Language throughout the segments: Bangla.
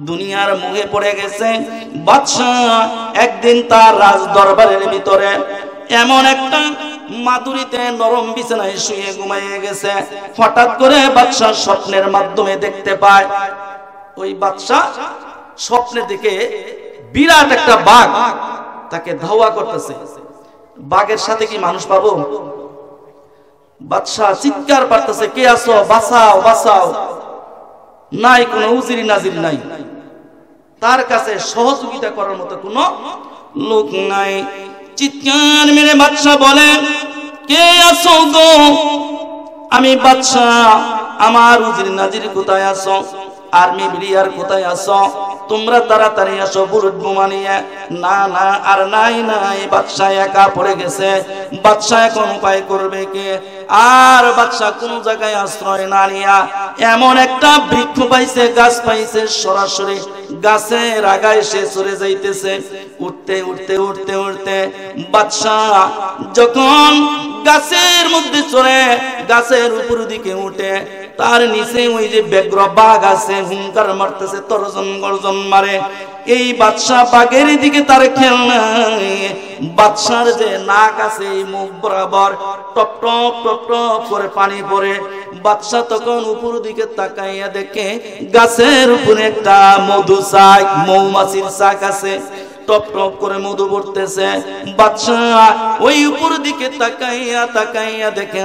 দুনিয়ার মুখে পড়ে গেছে। বাদশা একদিন তার রাজ দরবারের ভিতরে এমন একটা মাদুরিতে নরম বিছানায় শুয়ে ঘুমিয়ে গেছে। হঠাৎ করে বাদশা স্বপ্নের মাধ্যমে দেখতে পায়, ওই বাদশা স্বপ্নে দেখে বিরাট একটা বাঘ তাকে ধাওয়া করতেছে। বাঘের সাথে কি মানুষ পাবো? বাদশা চিৎকার পারতেছে, কে আছো, বাঁচাও বাঁচাও। নাই কোনো উজিরি নাজির নাই, তার কাছে সহযোগিতা করার মতো কোনো লোক নাই। চিৎকার মেরে বাদশা বলে, কে আছো গো? আমি বাদশা, আমার উজিরি নাজির কোথায় আছো? আর্মি বিলিয়ার কোথায় আছো? তোমরা তাড়াতাড়ি আসো বুলেট বোমা নিয়ে। না না, আর নাই নাই, বাদশা একা পড়ে গেছে। বাদশা এখন উপায় করবে কে? আর বাদশা কোন জায়গায় আশ্রয় না নিয়া এমন একটা বৃক্ষ পাইছে, গাছ পাইছে, সরাসরি গাছের আগায় সে চলে যাইতেছে। উঠতে উঠতে উঠতে উঠতে বাদশা যখন গাছের মধ্যে চলে, গাছের উপর দিকে উঠে, তার নিচে ওই যে ব্যগ্র বাঘ আছে, হুঙ্কার মারতেছে, তর্জন গর্জন মারে। এই বাদশা বাঘের দিকে তার খেয়াল নাই। বাদশার যে নাক আছে, এই মুখ বরাবর টপ টপ টপ টপ করে পানি পড়ে। বাদশা তখন উপর দিকে তাকাইয়া দেখে গাছের উপরে একটা মধু শাক, মৌমাছির শাক আছে, টপ টপ করে মধু পড়তেছে। বাদশা ওই উপর দিকে তাকাইয়া তাকাইয়া দেখে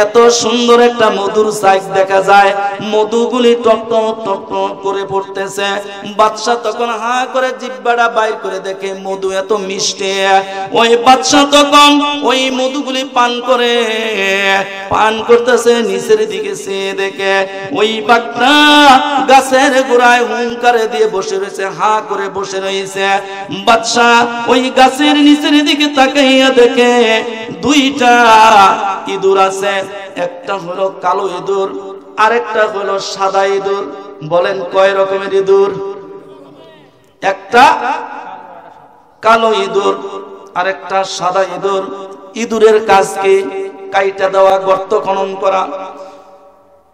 এত সুন্দর একটা মধুর শাক দেখা যায়, মধুগুলি টপ টপ টপ টপ করে পড়তেছে। বাদশা তখন হা করে জিহ্বাটা বাইর করে দেখে মধু এত মিষ্টি। ওই বাদশা তখন ওই মধুগুলি পান করে, পান করতেছে, নিচের দিকে চেয়ে দেখে ওই বাঘটা গাছের গোড়ায় হুঙ্কারে দিয়ে বসে রয়েছে, হা করে বসে রয়েছে। বাদশা ওই গাছের নিচের দিকে তাকাইয়া দেখে দুইটা ইঁদুর আছে, একটা হলো কালো ইঁদুর, আরেকটা হলো সাদা ইঁদুর। বলেন কয় রকমের ইঁদুর? একটা কালো ইঁদুর, আরেকটা সাদা ইঁদুর। ইঁদুরের কাজ কি? কাইটা দেওয়া, গর্ত খনন করা।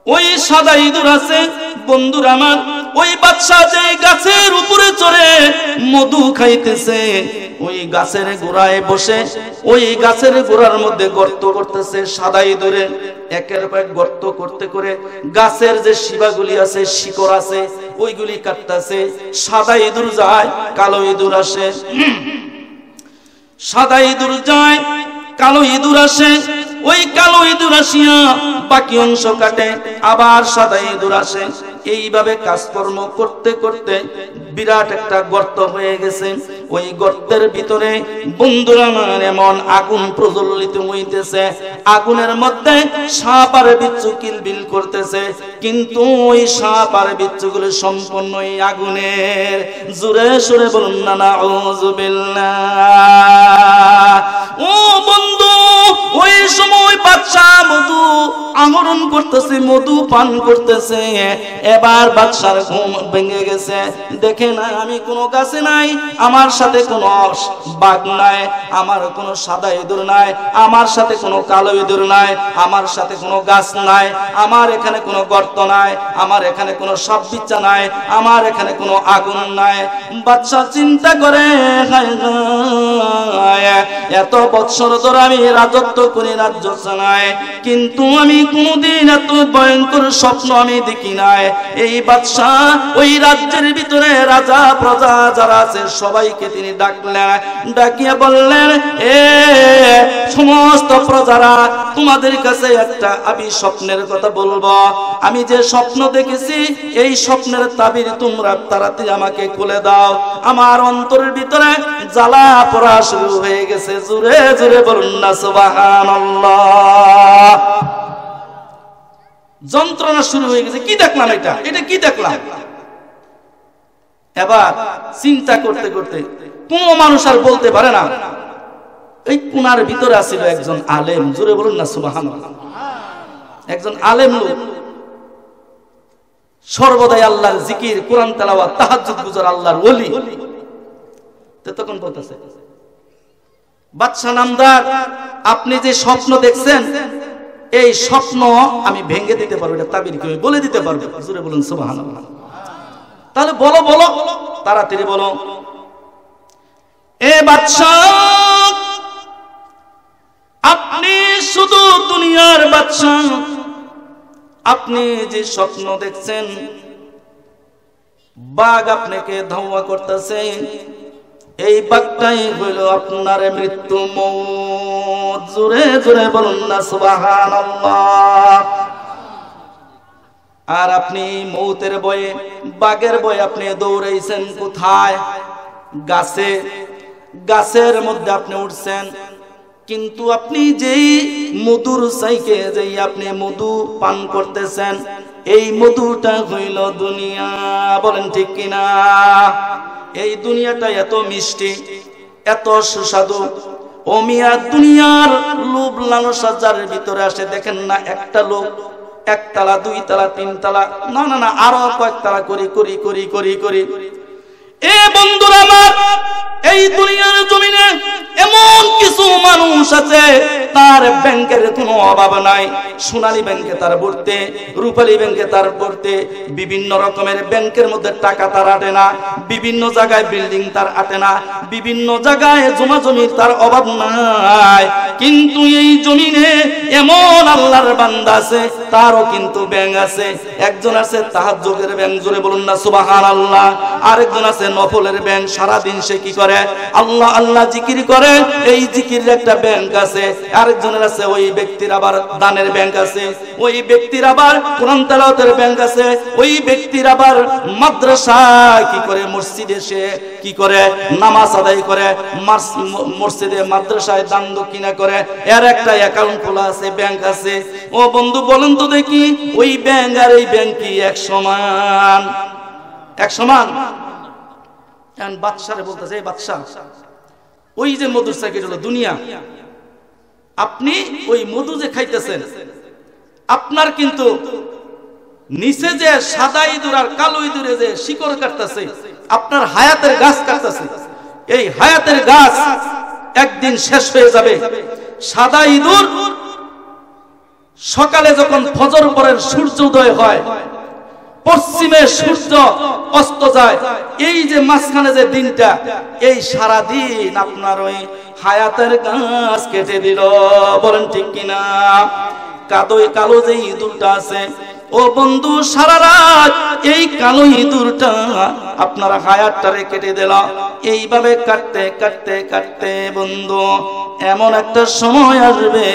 ওই সাদা ইঁদুর আছে বন্ধুর আমার, ওই বাদশা যে গাছের উপরে চড়ে মধু খাইতেছে, ওই গাছের গোড়ায় বসে ওই গাছের গোড়ার মধ্যে গর্ত করতেছে। সাদা ইঁদুরে একের পর এক গর্ত করতে করে গাছের যে শিবাগুলি আছে, শিকড় আছে, ওইগুলি কাটতেছে। সাদা ইঁদুর যায়, কালো ইঁদুর আসে। সাদা ইঁদুর যায়, কালো ইঁদুর আসে। ওই কালো ইঁদুর আসিয়া বাকি অংশ কাটে, আবার সাদা ইঁদুর আসে। এইভাবে কাজকর্ম করতে করতে বিরাট একটা গর্ত হয়ে গেছে। ওই গর্তের ভিতরে বন্ধুরা আমার এমন আগুন প্রজ্বলিত হইতেছে, আগুনের মধ্যে সাপ আর বিচ্ছু কিলবিল করতেছে, কিন্তু ওই সাপ আর বিচ্ছুগুলো সম্পূর্ণ এই আগুনের। জোরে সুরে বলুন না নাউযুবিল্লাহ। ও বন্ধু, ওই সময় বাদশা মধু আহরণ করতেছে, মধু পান করতেছে। এবার বাদশার ঘুম ভেঙে গেছে, দেখে না আমি কোনো গাছে নাই, আমার সাথে কোনো বাঘ নাই, আমার কোনো সাদা ইঁদুর নাই, আমার সাথে কোনো কালো ইঁদুর নাই, আমার সাথে কোনো গাছ নাই, আমার এখানে কোনো গর্ত নাই, আমার এখানে কোনো সাপ বিচ্ছা নাই, আমার এখানে কোনো আগুন নাই। বাদশা চিন্তা করে, এত বৎসর ধরে আমি রাজত্ব করে রাজ্য চালাই, কিন্তু আমি কোনোদিন এত ভয়ঙ্কর স্বপ্ন আমি দেখি নাই। এই বাদশা ওই রাজ্যের ভিতরে রাজা প্রজা যারা আছে সবাইকে তিনি ডাকলেন, ডাকিয়া বললেন, এ সমস্ত প্রজারা, তোমাদের কাছে একটা আমি স্বপ্নের কথা বলবো। আমি যে স্বপ্ন দেখেছি এই স্বপ্নের তাবির তোমরা তাড়াতাড়ি আমাকে খুলে দাও। আমার অন্তরের ভিতরে জ্বালা পোড়া শুরু হয়ে গেছে। জোরে জোরে বলুন না সুবহানাল্লাহ। যন্ত্রণা শুরু হয়ে গেছে। কি দেখলাম এটা? এটা কি দেখলাম? এবার চিন্তা করতে করতে কোন মানুষ আর বলতে পারে না। এই কোনার ভিতরে আছিল একজন আলেম। জোরে বলুন না সুবহানাল্লাহ। একজন আলেম লোক, সর্বদাই আল্লাহর জিকির, কোরআন তেলাওয়াত, তাহাজ্জুদ গুজার আল্লাহর ওলি। তখন বলতেছে, বাদশা নামদার, আপনি যে স্বপ্ন দেখছেন এই স্বপ্ন আমি ভেঙে দিতে পারবো, এটা তাবির কি বলে দিতে পারবো। জোরে বলুন সুবহানাল্লাহ। তাহলে বলো বলো, তাড়াতাড়ি বলো। এ বাদশাহ, আপনি শুধু দুনিয়ার বাদশাহ, আপনি যে স্বপ্ন দেখছেন বাঘ আপনাকে ধাওয়া করতেছে, এই বাঘটাই হইল আপনার মৃত্যু মওত। জোরে জোরে বলুন না সুবহানাল্লাহ। আর আপনি মৌতের ভয়ে, বাঘের ভয়ে আপনি দৌড়াইছেন কোথায়? গাছে। গাছের মধ্যে আপনি উঠছেন, কিন্তু আপনি যেই মধুর চাইকে যেই আপনি মধু পান করতেছেন, এই মধুটা হইল দুনিয়া। বলেন ঠিক কিনা? এই দুনিয়াটা এত মিষ্টি, এত সুস্বাদু। ও মিয়া, দুনিয়ার লোভ লালসা যার ভিতরে আসে, দেখেন না একটা লোক একতলা, দুইতলা, তিনতলা, না না না আরো কয়েকতলা করি করি করি করি করি। এ বন্ধুরা আমার, এই দুনিয়ার জমিনে এমন কিছু মানুষ আছে তার ব্যাংকের কোনো অভাব নাই। সোনালী ব্যাংকে তার ভর্তি, রূপালী ব্যাংকে তার ভর্তি, বিভিন্ন রকমের ব্যাংকের মধ্যে টাকা তার আটে না, বিভিন্ন জায়গায় বিল্ডিং তার আটে না, বিভিন্ন জায়গায় জমা জমির তার অভাব নাই। কিন্তু এই জমিনে এমন আল্লাহর বান্দা আছে, তারও কিন্তু ব্যাংক আছে। একজন আছে তাহাজ্জুদের ব্যাংক, জোরে বলুন না সুবহানাল্লাহ। আরেকজন আছে নফলের ব্যাংক, সারাদিন সে কি করে? আল্লাহ আল্লাহ জিকির করে, এই জিকিরের একটা ব্যাংক আছে। আরেকজনের আছে ওই ব্যক্তির আবার দানের ব্যাংক আছে, ওই ব্যক্তির আবার কোরআন তেলাওয়াতের ব্যাংক আছে, ওই ব্যক্তির আবার মাদ্রাসা কি করে, মসজিদে সে কি করে নামাজ আদায় করে, মসজিদে মাদ্রাসায় দান দক্ষিণা করে, এর একটা অ্যাকাউন্ট খোলা আছে, ব্যাংক আছে। ও বন্ধু বলেন তো দেখি, ওই ব্যাংক আর এই ব্যাংক কি এক সমান? এক সমান? বাদশারে বলতেছে, বাদশাহ ওই যে মধুর চাইকে হলো দুনিয়া, আপনি ওই মধু যে খাইতেছেন, আপনার কিন্তু নিচে যে সাদা ইঁদুর আর কালো ইঁদুরে যে শিকড় কাটতেছে, আপনার হায়াতের গাছ কাটতেছে, এই হায়াতের গাছ একদিন শেষ হয়ে যাবে। সাদা ইঁদুর সকালে যখন ফজর পরের সূর্য উদয় হয়, পশ্চিমে সূর্য অস্ত যায়, এই যে মাঝখানে যে দিনটা, এই সারা দিন আপনার ওই হায়াতের গাছ কেটে দিল। বলেন ঠিক কিনা? কালো যে ইঁদুরটা আছে, ও বন্ধু সারা রাত এই কালো ইঁদুরটা আপনার হায়াতটারে কেটে দিল। এইভাবে কাটতে কাটতে কাটতে বন্ধু এমন একটা সময় আসবে,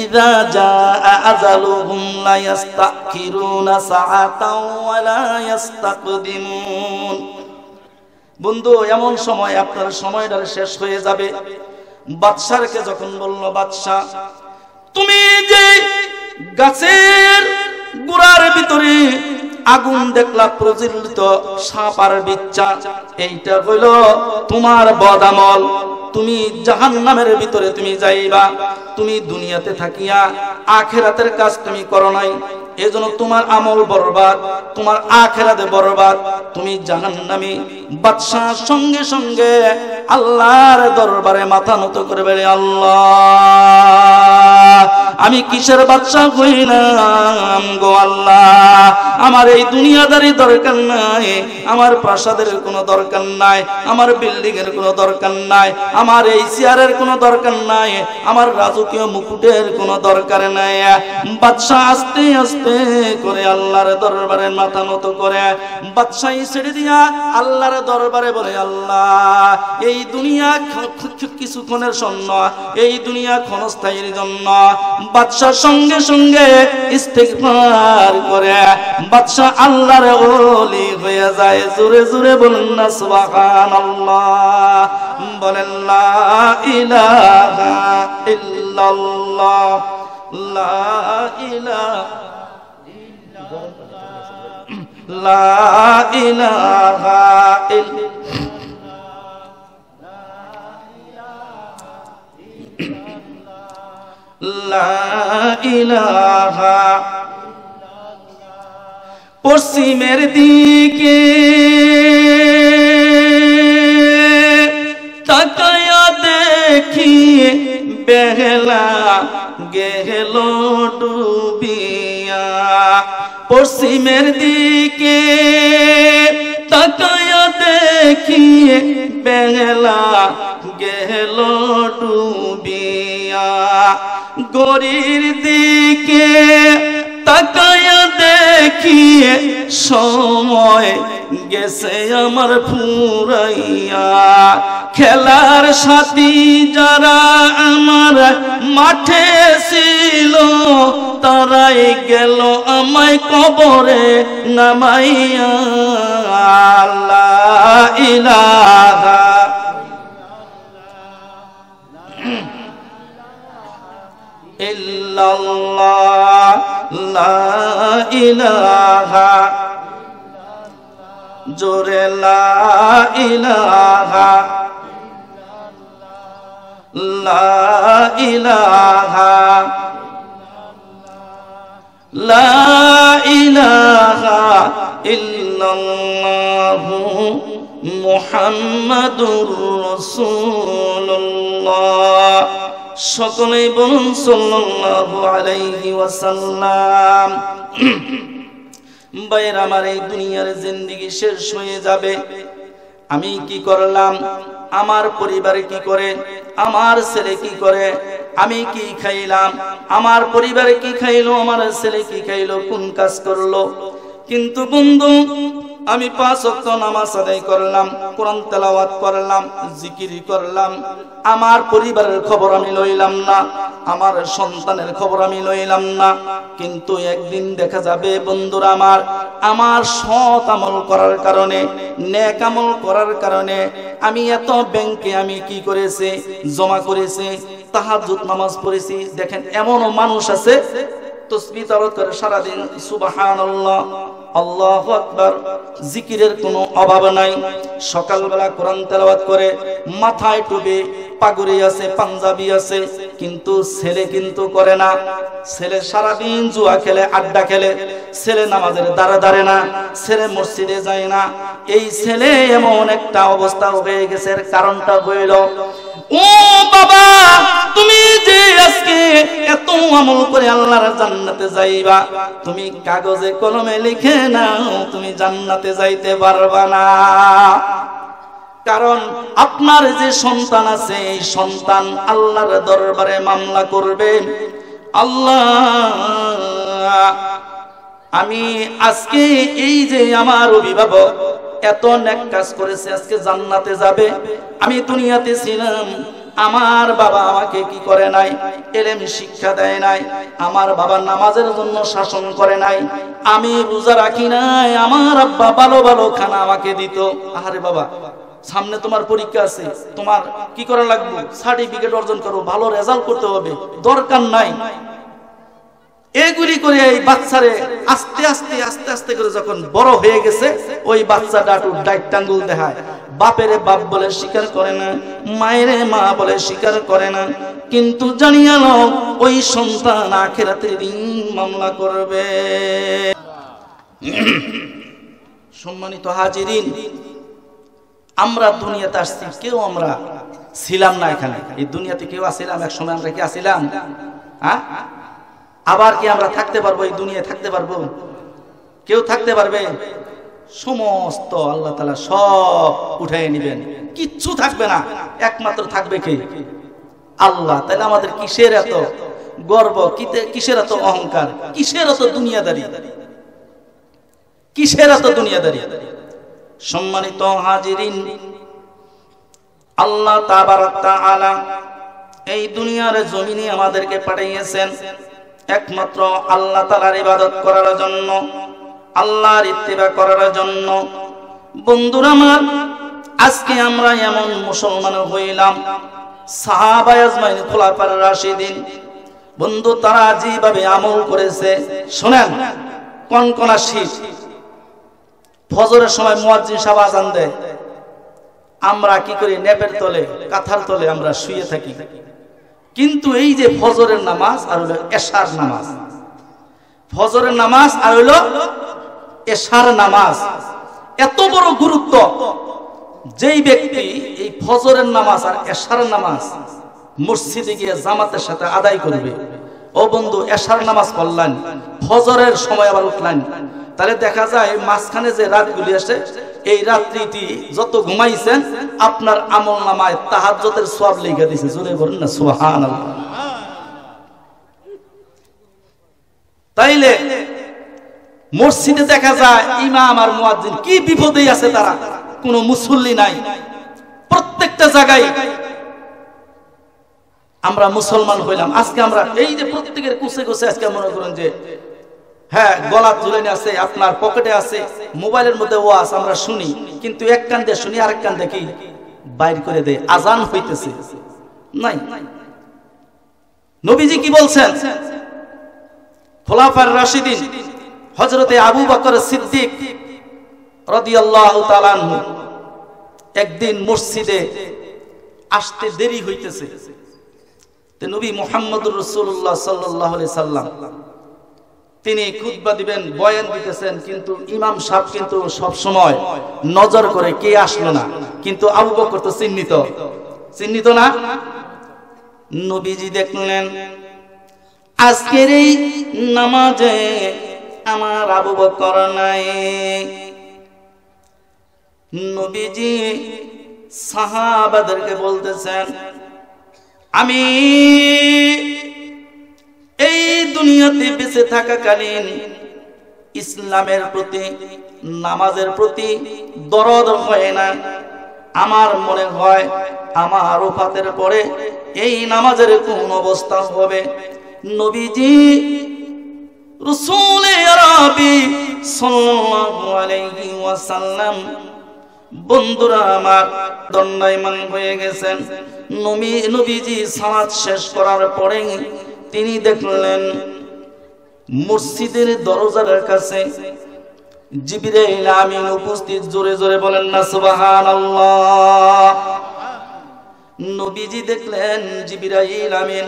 ইযা জাআ আযালুহুম লা ইস্তাখিরুনা সাআতাও ওয়া লা ইস্তাকদিমুন। বন্ধু এমন সময় আপনার সময়টা শেষ হয়ে যাবে। বাদশাকে যখন বলল, বাদশা তুমি যে গাছের গোড়ার ভিতরে আগুন দেখলা প্রজ্বলিত, সাপ আর বিচ্ছা, এইটা হইল তোমার বদামল, তুমি জাহান্নামের ভিতরে তুমি যাইবা। তুমি দুনিয়াতে থাকিয়া আখিরাতের কাজ তুমি করো নাই, এজন্য তোমার আমল বরবাদ, তোমার আখিরাতে বরবাদ, তুমি জাহান্নামী। বাদশা সঙ্গে সঙ্গে আল্লাহর দরবারে মাথা নত করে বলে, আল্লাহ আমি কিসের বাদশা হইলাম গো আল্লাহ, আমার এই দুনিয়াদারি দরকার নাই, আমার প্রাসাদের কোনো দরকার নাই, আমার বিল্ডিং এর কোনো দরকার নাই, আমার এই চেয়ারের কোনো দরকার নাই, আমার রাজকীয় মুকুটের কোনো দরকার নাই। বাদশা আস্তে আস্তে করে আল্লাহর দরবারে মাথা নত করে বাদশাহী ছেড়ে দিয়া আল্লাহর দরবারে বলে, আল্লাহ এই দুনিয়া কিছুক্ষণের জন্য, এই দুনিয়া ক্ষণস্থায়ীর জন্য। বাদশা সঙ্গে সঙ্গে ইস্তিগফার করে বাদশা আল্লাহর ওলি হয়ে যায়। জোরে জোরে বলুন না সুবহানাল্লাহ, বলেন লা ইলাহা ইল্লাল্লাহ, লা ইলাহা লা ইলাহা লা ইলাহা। পশ্চিমের দিকে তাকায়া দেখি বেলা গেল ডুবিয়া, পশ্চিমের দিকে দেখিয়ে বেলা গেল ডুবিয়া, গরির দিকে তাকায়া দেখিয়ে সময় গেছে আমার ফুরাইয়া, খেলার সাথী যারা আমার মাঠে ছিল তারাই গেল আমায় কবরে নামাইয়া। লা ইলাহা ইল্লাল্লাহ, লা ইলাহা, জোরে লা ইলাহা, লা ইলাহা, লা ইলাহা ইল্লাল্লাহু মুহাম্মাদুর রাসূলুল্লাহ। সকলেই বলুন সাল্লাল্লাহু আলাইহি ওয়াসাল্লাম। ভাইয়ের আমার, এই দুনিয়ার জিন্দেগি শেষ হয়ে যাবে। আমি কি করলাম, আমার পরিবারে কি করে, আমার ছেলে কি করে, আমি কি খাইলাম, আমার পরিবারে কি খাইলো, আমার ছেলে কি খাইলো, কোন কাজ করলো। কিন্তু বন্ধু, আমি 5 ওয়াক্ত নামাজ আদায় করলাম, কোরআন তেলাওয়াত করলাম, জিকির করলাম, আমার পরিবারের খবর আমি লইলাম না, আমার সন্তানের খবর আমি লইলাম না। কিন্তু একদিন দেখা যাবে বন্ধুরা আমার সৎ আমল করার কারণে, নেক আমল করার কারণে আমি এত ব্যাংকে আমি কি করেছি, জমা করেছি, তাহাজ্জুদ নামাজ পড়েছি। দেখেন এমনও মানুষ আছে তাসবিহ তাওয়াত করে সারাদিন সুবহানাল্লাহ, আল্লাহু আকবার, জিকিরের কোনো অভাব নাই। সকালবেলা কোরআন তেলাওয়াত করে, মাথায় টুপি, পাগড়ি আছে, পাঞ্জাবি আছে, কিন্তু ছেলে কিন্তু করে না। ছেলে সারাদিন জুয়া খেলে, আড্ডা খেলে, ছেলে নামাজের দ্বারে দাঁড়ে না, ছেলে মসজিদে যায় না। এই ছেলে এমন একটা অবস্থা হয়ে গেছে, এর কারণটা হইল, ও বাবা, তুমি যে আজকে এত আমল করে আল্লাহর জান্নাতে যাইবা, তুমি কাগজে কলমে লিখে নাও, তুমি জান্নাতে যাইতে পারবা না। কারণ আপনার যে সন্তান আছে, এই সন্তান আল্লাহর দরবারে মামলা করবে, আল্লাহ আমি আজকে এই যে আমার অভিভাবক এত নেক কাজ করেছে, আজকে জান্নাতে যাবে। আমি দুনিয়াতে ছিলাম, আমার বাবা আমাকে কি করে নাই, ইলম শিক্ষা দেয় নাই, আমার বাবা নামাজের জন্য শাসন করে নাই, আমি রোজা রাখি নাই, আমার আব্বা ভালো ভালো খানা আমাকে দিত। আরে বাবা, সামনে তোমার পরীক্ষা আছে, তোমার কি করা লাগবে, সার্টিফিকেট অর্জন করো, ভালো রেজাল্ট করতে হবে, দরকার নাই। এগুলি করে এই বাচ্চারে আস্তে আস্তে আস্তে আস্তে করে যখন বড় হয়ে গেছে, ওই বাচ্চাটা একটু ডাইট আঙ্গুল দেখায়, বাপেরে বাপ বলে স্বীকার করে না, মায়েরে মা বলে স্বীকার করে না। কিন্তু জানিয়া নাও, ওই সন্তান আখিরাতে দিন মামলা করবে। সম্মানিত হাজিরিন, আমরা দুনিয়াতে আসছি, কেউ আমরা ছিলাম না এখানে। এই দুনিয়াতে কেউ আসিলাম এক সময়? আমরা কি আসিলাম? হ্যাঁ, আবার কি আমরা থাকতে পারবো? এই দুনিয়ায় থাকতে পারবো? কেউ থাকতে পারবে? সমস্ত আল্লাহ তাআলা সব উঠাই নেবেন, কিচ্ছু থাকবে না, একমাত্র থাকবে কে? আল্লাহ। তাহলে আমাদের কিসের এত গর্ব, কিসের এত অহংকার, কিসের এত দুনিয়াদারি, কিসের এত দুনিয়াদারি? সম্মানিত হাজিরিন, আল্লাহ তাবারক তাআলা এই দুনিয়ার জমিনে আমাদেরকে পাঠিয়েছেন একমাত্র আল্লাহ তাআলার ইবাদত করার জন্য, আল্লাহর ইত্তিবা করার জন্য। বন্ধুরা আমার, আজকে আমরা এমন মুসলমান হইলাম, সাহাবায়ে আজমাইন, খোলাফায়ে রাশিদিন, বন্ধু তারা যেভাবে আমল করেছে, শুনেন, কনকনা শীত, ফজরের সময় মুয়াজ্জিন সাহেব আযান দেয়, আমরা কি করি, নেপের তলে, কাঁথার তলে আমরা শুয়ে থাকি। কিন্তু এই যে ফজরের নামাজ আর হলো এশার নামাজ, ফজরের নামাজ আর হলো এশার নামাজ, এত বড় গুরুত্ব। যেই ব্যক্তি এই ফজরের নামাজ আর এশার নামাজ মসজিদে গিয়ে জামাতের সাথে আদায় করবে, ও বন্ধু, এশার নামাজ পড়লেন, ফজরের সময় আবার উঠলেন, তাহলে দেখা যায় মাঝখানে যে রাতগুলি আসে এই রাত্রিটি যত ঘুমাইছেন আপনার আমলনামায় তাহাজ্জুদের সওয়াব লিখে দিয়েছে। জোরে বলেন না সুবহানাল্লাহ। তাইলে মসজিদে দেখা যায় ইমাম আর মুয়াজ্জিন কি বিপদেই আছে, তারা কোনো মুসল্লি নাই। প্রত্যেকটা জায়গায় আমরা মুসলমান হইলাম, আজকে আমরা এই যে প্রত্যেকের কুসে কুসে আজকে মনে করেন যে হ্যাঁ গলা ঝুলানো আছে, আপনার পকেটে আছে, মোবাইলের মধ্যে ওয়াজ আমরা শুনি, কিন্তু এক কান দিয়ে শুনি আরেক কান দিয়ে কি বাইর করে দেয়, আজান হইতেছে নাই। নবীজি কি বলছেন? খোলাফায়ে রাশিদিন হযরতে আবু বকর সিদ্দিক রাদিয়াল্লাহু তাআলা আনহু একদিন মসজিদে আসতে দেরি হইতেছে। তো নবী মুহাম্মদুর রাসূলুল্লাহ সাল্লাল্লাহু আলাইহি সাল্লাম তিনি খুতবা দিবেন, বয়ান দিতেছেন, কিন্তু ইমাম সাহেব কিন্তু সব সময় নজর করে কে আসলো না, কিন্তু আবু বকর তো চিহ্নিত না। নবীজি দেখলেন আজকের এই নামাজে আমার আবু বকর নাই। নবীজি সাহাবাদেরকে বলতেছেন, আমি এই দুনিয়াতে বেঁচে থাকাকালীন ইসলামের প্রতি নামাজের প্রতি দরদ হয় না। আমার মনে হয় আমার ওফাতের পরে এই নামাজের কোন অবস্থা হবে। নবীজি রাসূল আরবি সাল্লাল্লাহু আলাইহি ওয়াসাল্লাম বন্ধুরা আমার দণ্ডায়মান হয়ে গেছেন। নবীজি সালাত শেষ করার পরে তিনি দেখলেন মসজিদের দরজার কাছে জিবরাইল আমিন উপস্থিত। জোরে জোরে বলেন না সুবহানাল্লাহ। নবীজি দেখলেন জিবরাইল আমিন।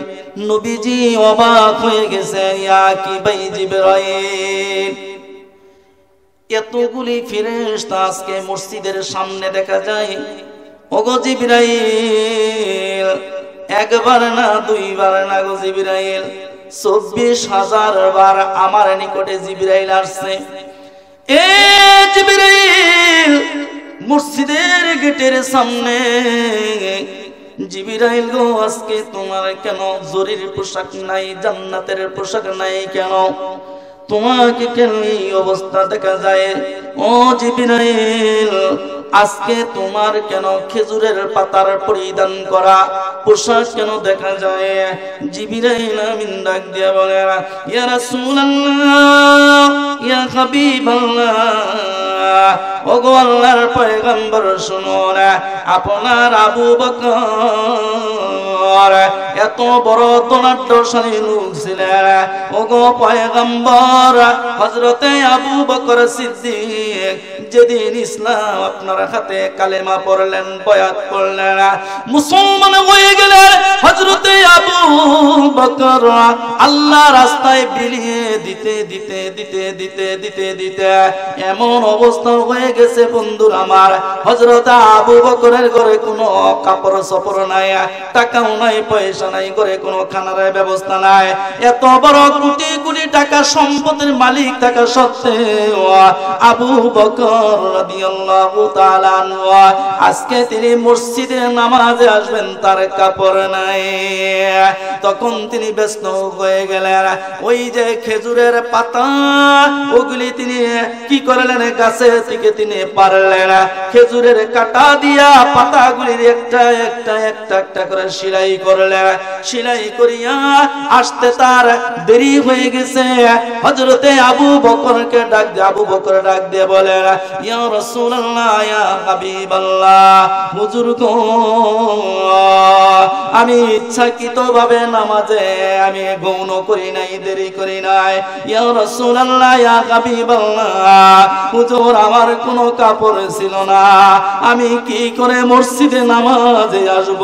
নবীজি অবাক হয়ে গেছেন, ইয়া কি ভাই জিবরাইল, এতগুলি ফেরেশতা আজকে মসজিদের সামনে দেখা যায়। ওগো জিবরাইল, একবার না দুইবার না গো জিবরাইল, 24,000 বার আমার নিকটে জিবরাইল আসছে। এ জিবরাইল, মসজিদের গেটের সামনে জিবরাইল গো, আজকে তোমার কেন জরির পোশাক নাই, জান্নাতের পোশাক নাই কেন? তোমাকে কেন এই অবস্থা দেখা যায়? ও জিবরাইল, আজকে তোমার কেন খেজুরের পাতার পরিধান করা পোশাক কেন দেখা যায়? জিবরাইল আমিন ডাক দিয়ে বলে, ইয়া রাসূলুল্লাহ, ইয়া হাবিবাল্লাহ, ওগো আল্লাহর পয়গম্বর শুনুন, আপনার আবু বকর এত বড় ধনাঢ্যশালী লোক ছিলেন। ওগো পয়গম্বর, হযরতে আবু বকর সিদ্দিক যেদিন ইসলাম আপনার হাতে কালেমা পড়লেন, বয়াত করলেন, মুসলমান হয়ে গেলেন, হযরতে আবু বকর আল্লাহ রাস্তায় বিলিয়ে দিতে দিতে দিতে দিতে দিতে দিতে এমন অবস্থা হয়ে গেছে বন্ধুরা আমার, হযরত আবু বকরের ঘরে কোনো কাপড় চোপড় নাই, টাকাও নাই, পয়সা নাই, ঘরে কোনো খানার ব্যবস্থা নাই। এত বড় কোটি কোটি টাকা সম্পদের মালিক থাকা সত্ত্বেও আবু বকর রাদিয়াল্লাহু তাআলা আনহু আজকে তিনি মসজিদে নামাজে আসবেন, তার কাপড় নাই। তখন তিনি ব্যস্ত হয়ে গেলেন, ওই যে খেজুরের পাতা ওগুলি তিনি কি করলেন, গাছে থেকে তিনি পারলেন, খেজুরের কাটা দিয়া পাতাগুলির একটা একটা একটা একটা করে সেলাই করলেন। সেলাই করিয়া আসতে তার দেরি হয়ে গেছে। হযরতে আবু বকরকে ডাক দিয়ে, আবু বকর ডাক দিয়ে বলেন, ইয়া রাসূলুল্লাহ, ইয়া হাবিবাল্লাহ, হুজুর গো, আমি ইচ্ছাকৃতভাবে নামাজে আমি গৌণ করি নাই, দেরি করি নাই। ইয়া রাসূলুল্লাহ, ইয়া হাবিবাল্লাহ, হুজুর আমার কোনো কাপড় ছিল না, আমি কি করে মসজিদে নামাজে আসব?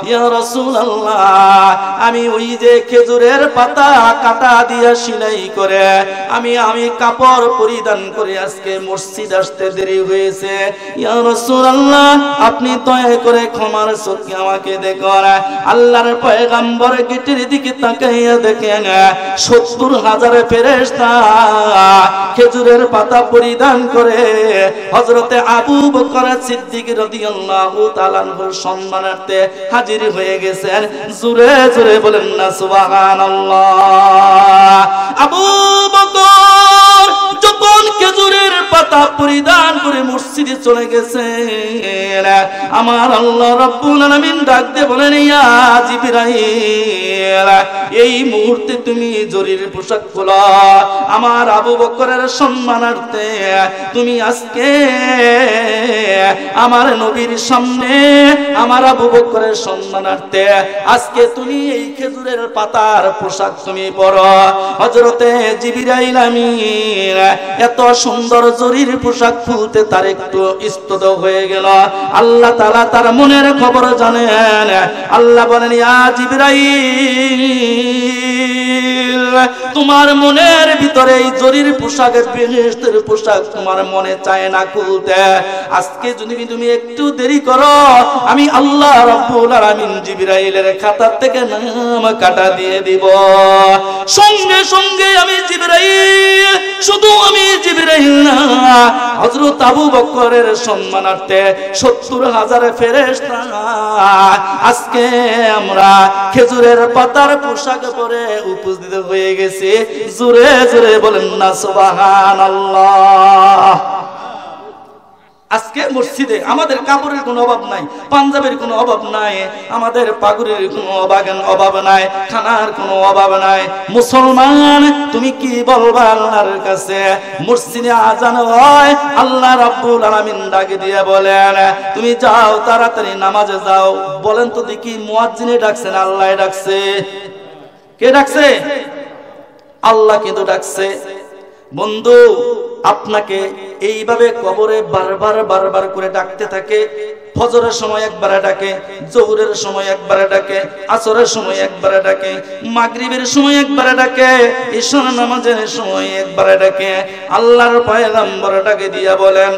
ইয়া রাসূলুল্লাহ, আমি ওই যে খেজুরের পাতা কাটা দিয়া সেলাই করে আমি কাপড় পরিধান করে আজকে মসজিদ আসতে দেরি হয়েছে। ইয়া রাসূলুল্লাহ, আপনি দয়া করে ক্ষমার চোখে আমাকে দেখুন। আল্লাহর পয়গম্বর গেটের দিকে তাকাইয়া দেখেন 70,000 ফেরেশতা খেজুরের পাতা পরিধান করে হযরতে আবু বকর সিদ্দিক রাদিয়াল্লাহু তাআলা আনহুর সম্মানার্থে হাজির হয়ে গেছেন। জোরে জোরে বলেন না সুবহানাল্লাহ। আবু বকর যখন খেজুরের পাতা পরিধান করে মসজিদে চলে গেছেন, আমার আল্লাহ রাব্বুল আলামিন ডাক দিয়ে বলেন, ইয়া জিবরাইল, এই মুহূর্তে তুমি জরির পোশাক খোলো, আমার আবু বকরের সম্মানার্থে তুমি আজকে আমার নবীর সামনে আমার আবু বকরের সম্মানার্থে আজকে তুমি এই খেজুরের পাতার পোশাক তুমি পরো। হযরতে জিবরাইল আমিন এত সুন্দর জরির পোশাক খুলতে তার একটু স্তব্ধ হয়ে গেল। আল্লাহ তাআলা তার মনের খবর জানেন। আল্লাহ বলেন, ইয়া জিবরাইল, তোমার মনের ভিতরে এই জরির পোশাকের বেহেশতের পোশাক তোমার মনে চায় না খুলতে। আজকে যদি তুমি একটু দেরি করো, আমি আল্লাহ রাব্বুল আলামিন জিবরাইলের খাতা থেকে নাম কাটা দিয়ে দিব। সঙ্গে সঙ্গে আমি জিবরাইল, শুধু আমি জিবরাইল না, হযরত আবু বকরের সম্মানার্থে 70,000 ফেরেশতা আজকে আমরা খেজুরের পাতার পোশাক পরে উপস্থিত হয়ে গেছি। জোরে জোরে বলেন না সুবহানাল্লাহ। আজকে মসজিদে আমাদের কাপড়ের কোনো অভাব নাই, পাঞ্জাবের কোনো অভাব নাই, আমাদের পাগুড়ির কোনো অভাব নাই, খানার কোনো অভাব নাই। মুসলমান, তুমি কি বলবা আল্লাহর কাছে? মসজিদে আজান হয়, আল্লাহ রাব্বুল আলামিন ডাকে দিয়ে বলেন, তুমি যাও তাড়াতাড়ি নামাজে যাও। বলেন তো দেখি, মুয়াজ্জিনে ডাকছে না আল্লাহ ডাকছে? কে ডাকছে? আল্লাহ কিন্তু ডাকছে। বন্ধু, আপনাকে এইভাবে কবরে বারবার বারবার করে ডাকতে থাকে। ফজরের সময় একবারে ডাকে, জোহরের সময় একবারে ডাকে, আসরের সময় একবারে ডাকে, মাগরিবের সময় একবারে ডাকে, ঈশার নামাজের সময় একবারে ডাকে। আল্লাহর পয়গম্বর ডাকে দিয়া বলেন,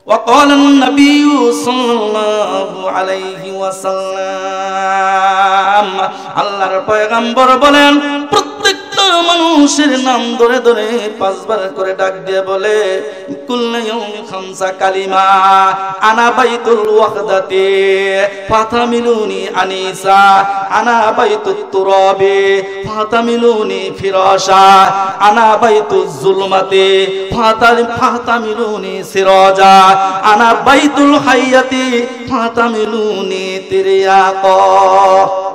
وقال النبي صلى الله عليه وسلم, আল্লাহর পয়গম্বর বলেন, প্রত্যেকটা মানুষের নাম ধরে ধরে 5 বার করে ডাক দিয়ে বলে, কুল্লু ইয়াউমি খামসা কালিমা, আনা বাইতুল ওয়াহদাতি ফাতামিলুনি আনিসা, আনা বাইতুত তুরাবি ফাতামিলুনি ফিরাশা, আনা বাইতুজ জুলমাতি ফাতামিলুনি সিরাজা, আনা বাইতুল হাইয়াতি ফাতামিলুনি তিরিয়াকা।